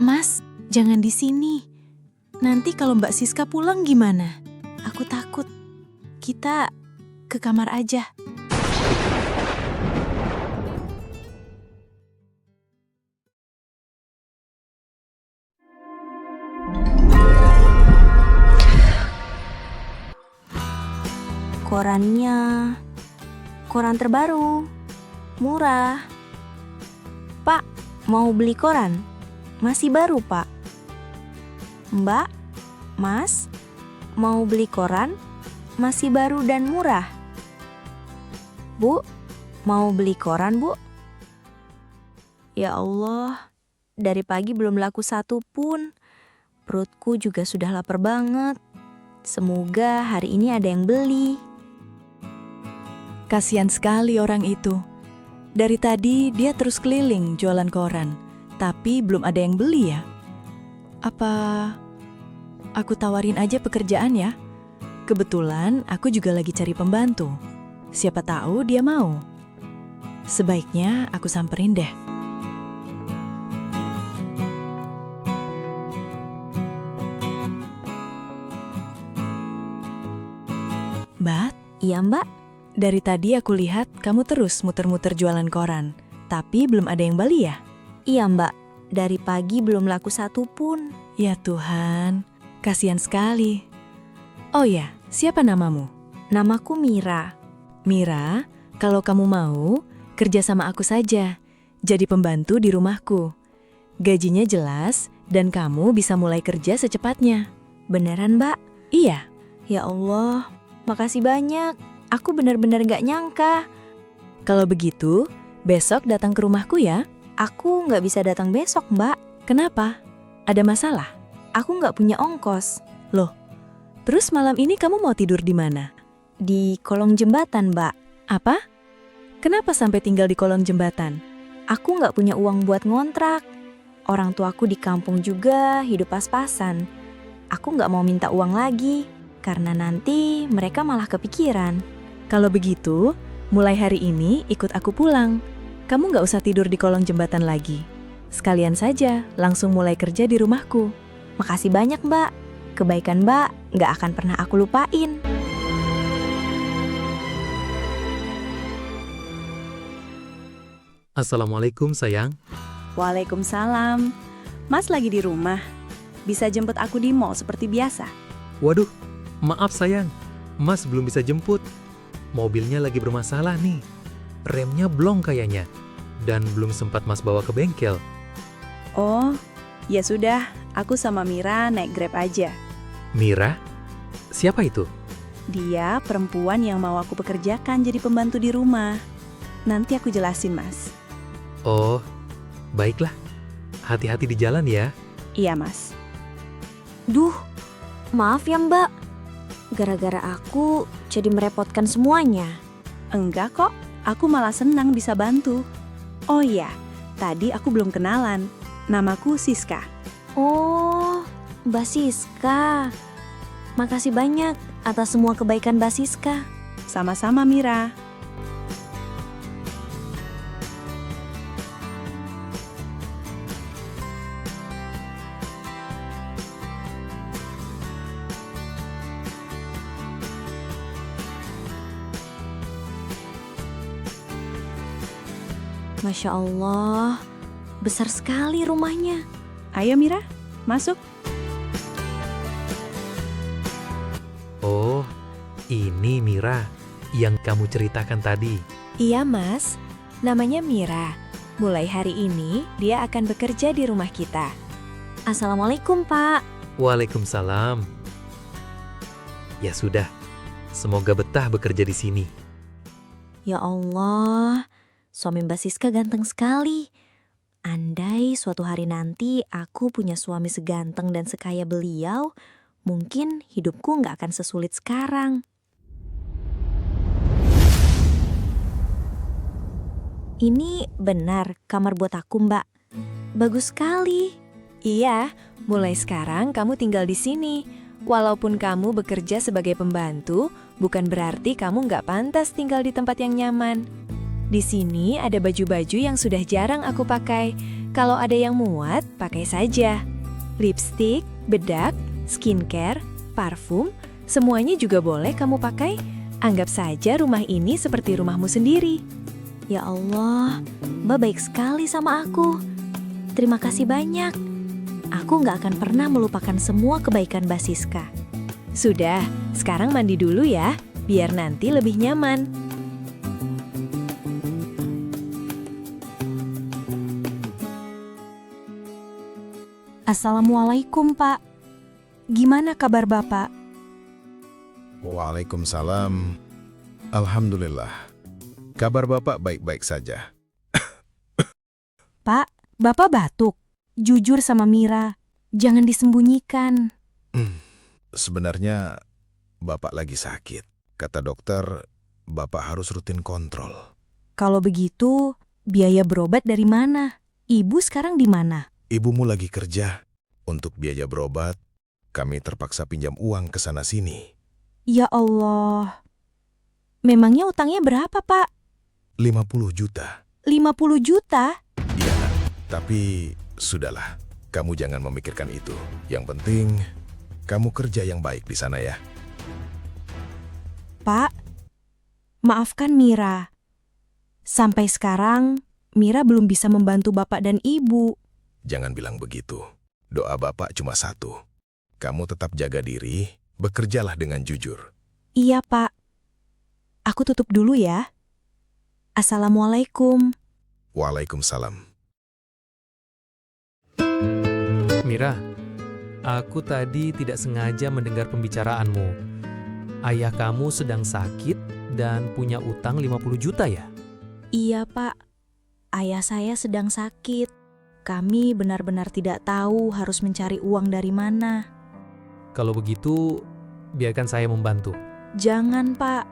Mas, jangan di sini. Nanti kalau Mbak Siska pulang gimana? Aku takut. Kita ke kamar aja. Korannya, koran terbaru, murah. Pak, mau beli koran? Masih baru, Pak. Mbak, Mas, mau beli koran? Masih baru dan murah. Bu, mau beli koran, Bu? Ya Allah, dari pagi belum laku satu pun. Perutku juga sudah lapar banget. Semoga hari ini ada yang beli. Kasihan sekali orang itu. Dari tadi dia terus keliling jualan koran, tapi belum ada yang beli ya. Apa aku tawarin aja pekerjaan ya? Kebetulan aku juga lagi cari pembantu. Siapa tahu dia mau. Sebaiknya aku samperin deh. Mbak, Iya, Mbak? dari tadi aku lihat kamu terus muter-muter jualan koran, tapi belum ada yang beli ya? Iya, Mbak. Dari pagi belum laku satu pun. Ya Tuhan, kasihan sekali. Oh ya, siapa namamu? Namaku Mira. Mira, kalau kamu mau, kerja sama aku saja. Jadi pembantu di rumahku. Gajinya jelas dan kamu bisa mulai kerja secepatnya. Beneran, Mbak? Iya, Ya Allah, makasih banyak. Aku benar-benar gak nyangka. kalau begitu, besok datang ke rumahku ya. Aku gak bisa datang besok, Mbak. Kenapa? Ada masalah? Aku gak punya ongkos. Terus malam ini kamu mau tidur di mana? Di kolong jembatan, Mbak. Apa? Kenapa sampai tinggal di kolong jembatan? Aku gak punya uang buat ngontrak. Orang tuaku di kampung juga hidup pas-pasan. Aku gak mau minta uang lagi, karena nanti mereka malah kepikiran. Kalau begitu, mulai hari ini ikut aku pulang. Kamu nggak usah tidur di kolong jembatan lagi. Sekalian saja, langsung mulai kerja di rumahku. Makasih banyak, Mbak. Kebaikan Mbak gak akan pernah aku lupain. Assalamualaikum sayang. Waalaikumsalam. Mas lagi di rumah. Bisa jemput aku di mall seperti biasa. Waduh, maaf sayang. Mas belum bisa jemput. Mobilnya lagi bermasalah nih. Remnya blong kayaknya. Dan belum sempat Mas bawa ke bengkel. Oh, ya sudah. Aku sama Mira naik Grab aja. Mira? Siapa itu? Dia perempuan yang mau aku pekerjakan jadi pembantu di rumah. Nanti aku jelasin, Mas. Oh, baiklah. Hati-hati di jalan ya. Iya, Mas. Duh, maaf ya, Mbak. Gara-gara aku jadi merepotkan semuanya. Enggak kok, aku malah senang bisa bantu. Oh iya, tadi aku belum kenalan. Namaku Siska. Oh, Mbak Siska. Makasih banyak atas semua kebaikan Mbak Siska. Sama-sama, Mira. Masya Allah, besar sekali rumahnya. Ayo, Mira, masuk. Oh, ini Mira yang kamu ceritakan tadi. Iya mas, namanya Mira. Mulai hari ini dia akan bekerja di rumah kita. Assalamualaikum, Pak. Waalaikumsalam. Ya sudah, semoga betah bekerja di sini. Ya Allah, suami Mbak Siska ganteng sekali. Andai suatu hari nanti aku punya suami seganteng dan sekaya beliau, mungkin hidupku nggak akan sesulit sekarang. Ini benar kamar buat aku, Mbak. Bagus sekali. Iya, mulai sekarang kamu tinggal di sini. Walaupun kamu bekerja sebagai pembantu, bukan berarti kamu nggak pantas tinggal di tempat yang nyaman. Di sini ada baju-baju yang sudah jarang aku pakai. Kalau ada yang muat, pakai saja. Lipstik, bedak, skincare, parfum, semuanya juga boleh kamu pakai. Anggap saja rumah ini seperti rumahmu sendiri. Ya Allah, Mbak baik sekali sama aku. Terima kasih banyak. Aku nggak akan pernah melupakan semua kebaikan Mbak Siska. Sudah, sekarang mandi dulu ya, biar nanti lebih nyaman. Assalamualaikum, Pak. Gimana kabar Bapak? Waalaikumsalam. Alhamdulillah. Kabar Bapak baik-baik saja. Pak, Bapak batuk. Jujur sama Mira. Jangan disembunyikan. Sebenarnya Bapak lagi sakit. Kata dokter, Bapak harus rutin kontrol. Kalau begitu, biaya berobat dari mana? Ibu sekarang di mana? Ibumu lagi kerja. Untuk biaya berobat, kami terpaksa pinjam uang ke sana-sini. Ya Allah. Memangnya utangnya berapa, Pak? 50 juta. 50 juta? Iya, Nak. Tapi sudahlah. Kamu jangan memikirkan itu. Yang penting, kamu kerja yang baik di sana ya. Pak, maafkan Mira. Sampai sekarang, Mira belum bisa membantu Bapak dan Ibu. Jangan bilang begitu. Doa Bapak cuma satu. Kamu tetap jaga diri, bekerjalah dengan jujur. Iya, Pak. Aku tutup dulu ya. Assalamualaikum. Waalaikumsalam. Mira, aku tadi tidak sengaja mendengar pembicaraanmu. Ayah kamu sedang sakit dan punya utang 50 juta ya? Iya, Pak. Ayah saya sedang sakit. Kami benar-benar tidak tahu harus mencari uang dari mana. Kalau begitu, biarkan saya membantu. Jangan, Pak.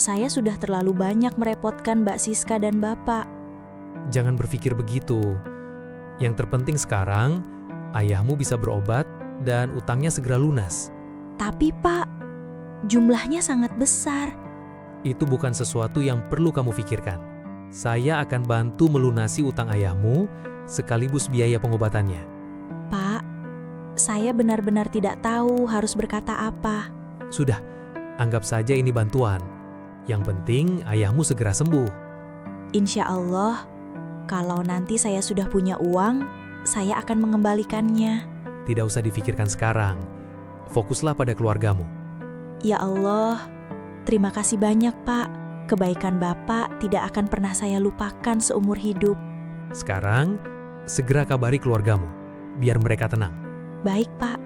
Saya sudah terlalu banyak merepotkan Mbak Siska dan Bapak. Jangan berpikir begitu. Yang terpenting sekarang, ayahmu bisa berobat dan utangnya segera lunas. Tapi, Pak, jumlahnya sangat besar. Itu bukan sesuatu yang perlu kamu pikirkan. Saya akan bantu melunasi utang ayahmu sekaligus biaya pengobatannya. Pak, saya benar-benar tidak tahu harus berkata apa. Sudah, anggap saja ini bantuan. Yang penting ayahmu segera sembuh. Insya Allah, kalau nanti saya sudah punya uang, saya akan mengembalikannya. Tidak usah difikirkan sekarang. Fokuslah pada keluargamu. Ya Allah, terima kasih banyak, Pak. Kebaikan Bapak tidak akan pernah saya lupakan seumur hidup. Sekarang, segera kabari keluargamu, biar mereka tenang. Baik, Pak.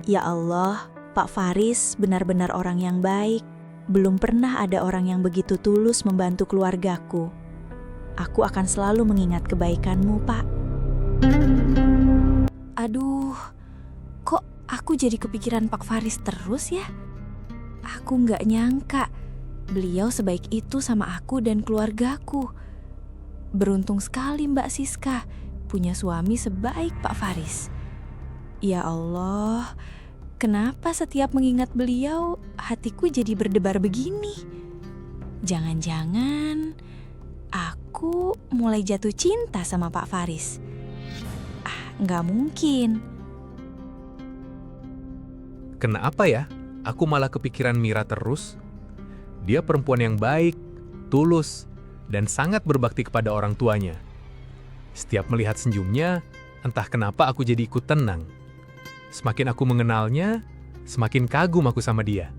Ya Allah, Pak Faris benar-benar orang yang baik. Belum pernah ada orang yang begitu tulus membantu keluargaku. Aku akan selalu mengingat kebaikanmu, Pak. Aduh, kok aku jadi kepikiran Pak Faris terus ya? Aku nggak nyangka beliau sebaik itu sama aku dan keluargaku. Beruntung sekali Mbak Siska punya suami sebaik Pak Faris. Ya Allah, kenapa setiap mengingat beliau hatiku jadi berdebar begini? Jangan-jangan aku mulai jatuh cinta sama Pak Faris. Nggak mungkin. Kenapa ya? Aku malah kepikiran Mira terus. Dia perempuan yang baik, tulus, dan sangat berbakti kepada orang tuanya. Setiap melihat senyumnya, entah kenapa aku jadi ikut tenang. Semakin aku mengenalnya, semakin kagum aku sama dia.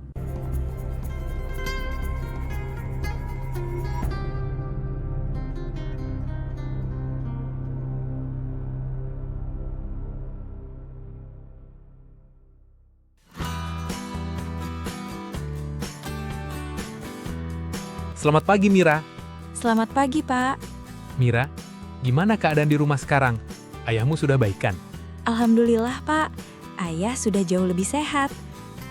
Selamat pagi, Mira. Selamat pagi, Pak. Mira, gimana keadaan di rumah sekarang? Ayahmu sudah baikan? Alhamdulillah, Pak. Ayah sudah jauh lebih sehat.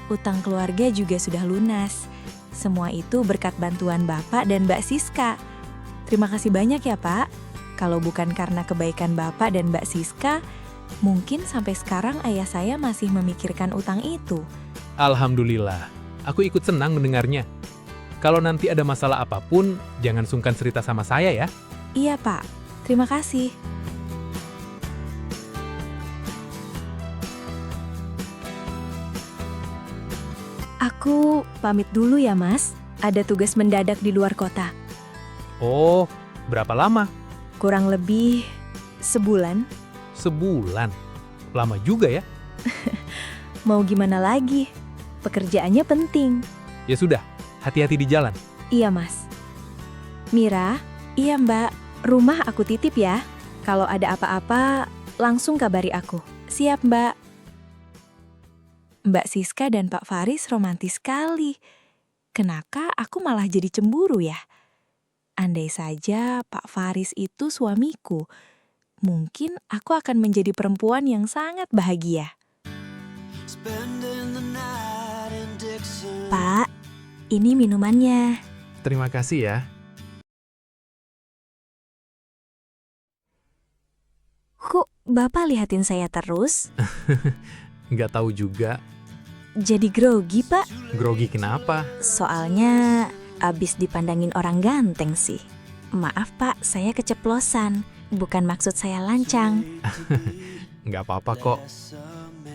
Utang keluarga juga sudah lunas. Semua itu berkat bantuan Bapak dan Mbak Siska. Terima kasih banyak ya, Pak. Kalau bukan karena kebaikan Bapak dan Mbak Siska, mungkin sampai sekarang ayah saya masih memikirkan utang itu. Alhamdulillah, aku ikut senang mendengarnya. Kalau nanti ada masalah apapun, jangan sungkan cerita sama saya ya. Iya, Pak. Terima kasih. Aku pamit dulu ya, Mas. Ada tugas mendadak di luar kota. Oh, berapa lama? Kurang lebih sebulan. Sebulan. Lama juga ya. Mau gimana lagi? Pekerjaannya penting. Ya sudah, hati-hati di jalan. Iya, Mas. Mira, Iya, Mbak. rumah aku titip ya. Kalau ada apa-apa, langsung kabari aku. Siap, Mbak. Mbak Siska dan Pak Faris romantis sekali. Kenapa aku malah jadi cemburu ya? Andai saja Pak Faris itu suamiku, mungkin aku akan menjadi perempuan yang sangat bahagia. Pak, ini minumannya. Terima kasih ya. Kok Bapak lihatin saya terus? Nggak tahu juga. Jadi grogi, Pak? Grogi kenapa? Soalnya abis dipandangin orang ganteng sih. Maaf, Pak, saya keceplosan. Bukan maksud saya lancang. Nggak apa-apa kok.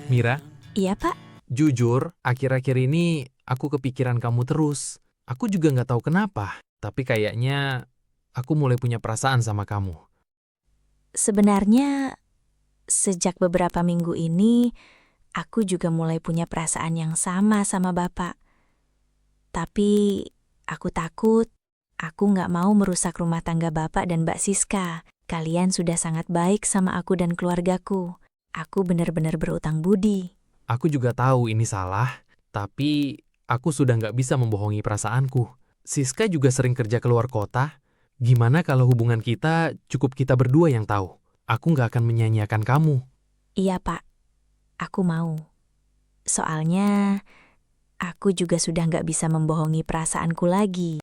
Mira, Iya, Pak. jujur, akhir-akhir ini aku kepikiran kamu terus. Aku juga nggak tahu kenapa, tapi kayaknya aku mulai punya perasaan sama kamu. Sebenarnya, sejak beberapa minggu ini, aku juga mulai punya perasaan yang sama Bapak. Tapi, aku takut, aku nggak mau merusak rumah tangga Bapak dan Mbak Siska. Kalian sudah sangat baik sama aku dan keluargaku. Aku benar-benar berutang budi. Aku juga tahu ini salah, tapi aku sudah nggak bisa membohongi perasaanku. Siska juga sering kerja keluar kota. Gimana kalau hubungan kita cukup kita berdua yang tahu? Aku nggak akan menyanyiakan kamu. Iya, Pak. Aku mau. Soalnya, aku juga sudah nggak bisa membohongi perasaanku lagi.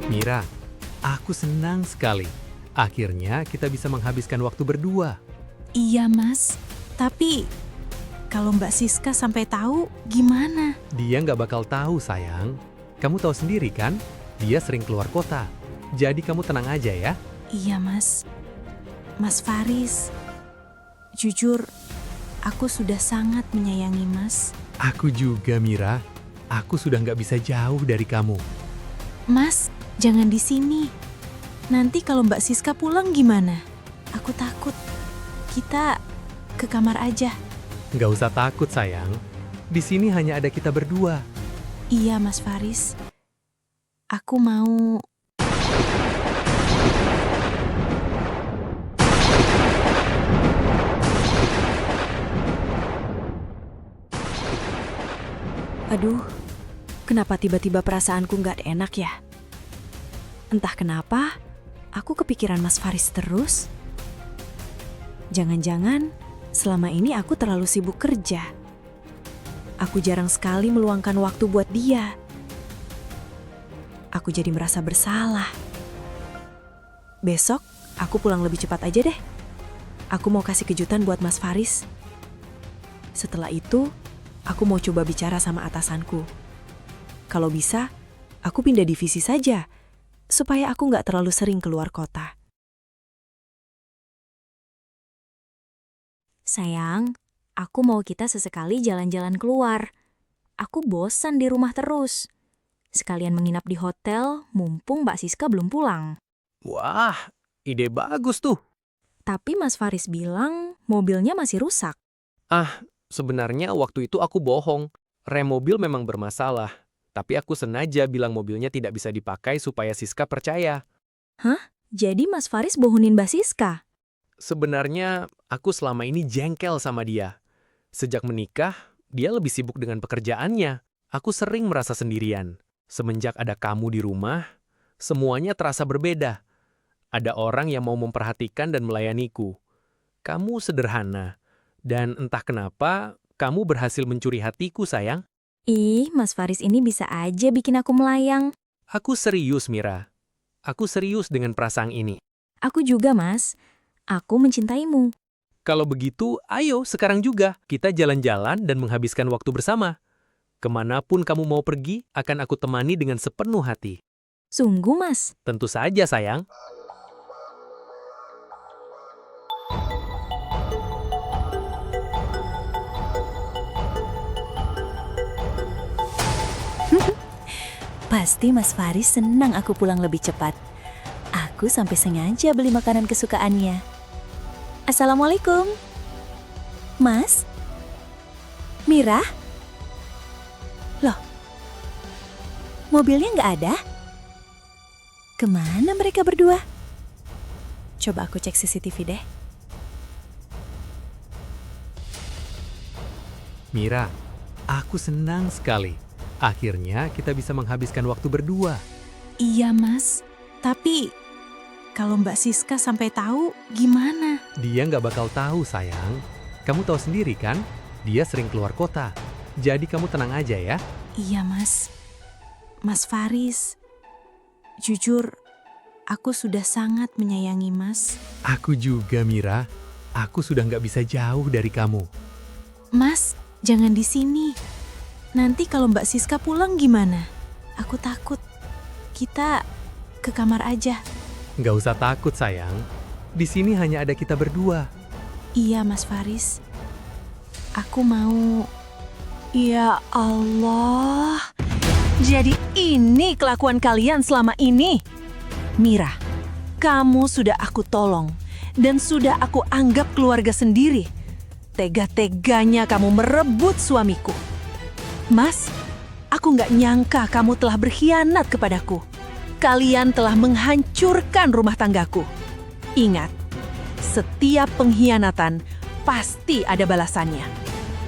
Mira, aku senang sekali. Akhirnya kita bisa menghabiskan waktu berdua. Iya, Mas. Tapi kalau Mbak Siska sampai tahu, gimana? Dia nggak bakal tahu, sayang. Kamu tahu sendiri kan, dia sering keluar kota. Jadi kamu tenang aja ya. Iya, Mas. Mas Faris, jujur, aku sudah sangat menyayangi Mas. Aku juga, Mira. Aku sudah nggak bisa jauh dari kamu. Mas, jangan di sini. Nanti kalau Mbak Siska pulang gimana? Aku takut. Kita ke kamar aja. Nggak usah takut, sayang. Di sini hanya ada kita berdua. Iya, Mas Faris. Aku mau... Aduh, kenapa tiba-tiba perasaanku nggak enak ya? Entah kenapa, aku kepikiran Mas Faris terus. Jangan-jangan selama ini aku terlalu sibuk kerja. Aku jarang sekali meluangkan waktu buat dia. Aku jadi merasa bersalah. Besok, aku pulang lebih cepat aja deh. Aku mau kasih kejutan buat Mas Faris. Setelah itu, aku mau coba bicara sama atasanku. Kalau bisa, aku pindah divisi saja, supaya aku nggak terlalu sering keluar kota. Sayang, aku mau kita sesekali jalan-jalan keluar. Aku bosan di rumah terus. Sekalian menginap di hotel, mumpung Mbak Siska belum pulang. Wah, ide bagus tuh. Tapi Mas Faris bilang mobilnya masih rusak. Sebenarnya waktu itu aku bohong. Rem mobil memang bermasalah. Tapi aku sengaja bilang mobilnya tidak bisa dipakai supaya Siska percaya. Jadi Mas Faris bohongin Mbak Siska? Sebenarnya aku selama ini jengkel sama dia. Sejak menikah, dia lebih sibuk dengan pekerjaannya. Aku sering merasa sendirian. Semenjak ada kamu di rumah, semuanya terasa berbeda. Ada orang yang mau memperhatikan dan melayaniku. Kamu sederhana. Dan entah kenapa, kamu berhasil mencuri hatiku, sayang. Ih, Mas Faris ini bisa aja bikin aku melayang. Aku serius, Mira. Aku serius dengan perasaan ini. Aku juga, Mas. Aku mencintaimu. Kalau begitu, ayo sekarang juga kita jalan-jalan dan menghabiskan waktu bersama. Kemanapun kamu mau pergi, akan aku temani dengan sepenuh hati. Sungguh, Mas. Tentu saja, sayang. Pasti Mas Faris senang aku pulang lebih cepat. Aku sampai sengaja beli makanan kesukaannya. Assalamualaikum. Mas? Mira? Loh, mobilnya nggak ada? Kemana mereka berdua? Coba aku cek CCTV deh. Mira, aku senang sekali. Akhirnya kita bisa menghabiskan waktu berdua. Iya, Mas. Tapi kalau Mbak Siska sampai tahu, gimana? Dia nggak bakal tahu, sayang. Kamu tahu sendiri kan, dia sering keluar kota. Jadi kamu tenang aja ya. Iya, Mas. Mas Faris, jujur, aku sudah sangat menyayangi Mas. Aku juga, Mira. Aku sudah nggak bisa jauh dari kamu. Mas, jangan di sini. Nanti kalau Mbak Siska pulang gimana? Aku takut. Kita ke kamar aja. Nggak usah takut, sayang. Di sini hanya ada kita berdua. Iya, Mas Faris. Aku mau... Ya Allah, jadi ini kelakuan kalian selama ini. Mira, kamu sudah aku tolong dan sudah aku anggap keluarga sendiri. Tega-teganya kamu merebut suamiku. Mas, aku nggak nyangka kamu telah berkhianat kepadaku. Kalian telah menghancurkan rumah tanggaku. Ingat, setiap pengkhianatan pasti ada balasannya.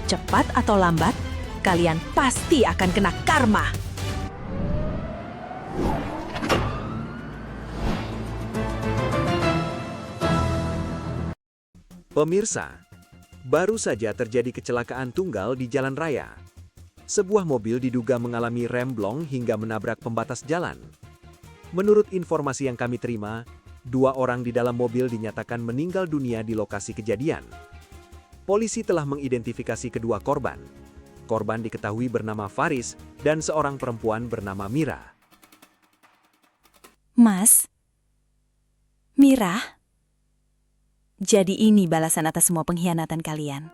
Cepat atau lambat, kalian pasti akan kena karma. Pemirsa, baru saja terjadi kecelakaan tunggal di jalan raya. Sebuah mobil diduga mengalami remblong hingga menabrak pembatas jalan. Menurut informasi yang kami terima, 2 orang di dalam mobil dinyatakan meninggal dunia di lokasi kejadian. Polisi telah mengidentifikasi kedua korban. Korban diketahui bernama Faris dan seorang perempuan bernama Mira. Mas? Mira? Jadi ini balasan atas semua pengkhianatan kalian.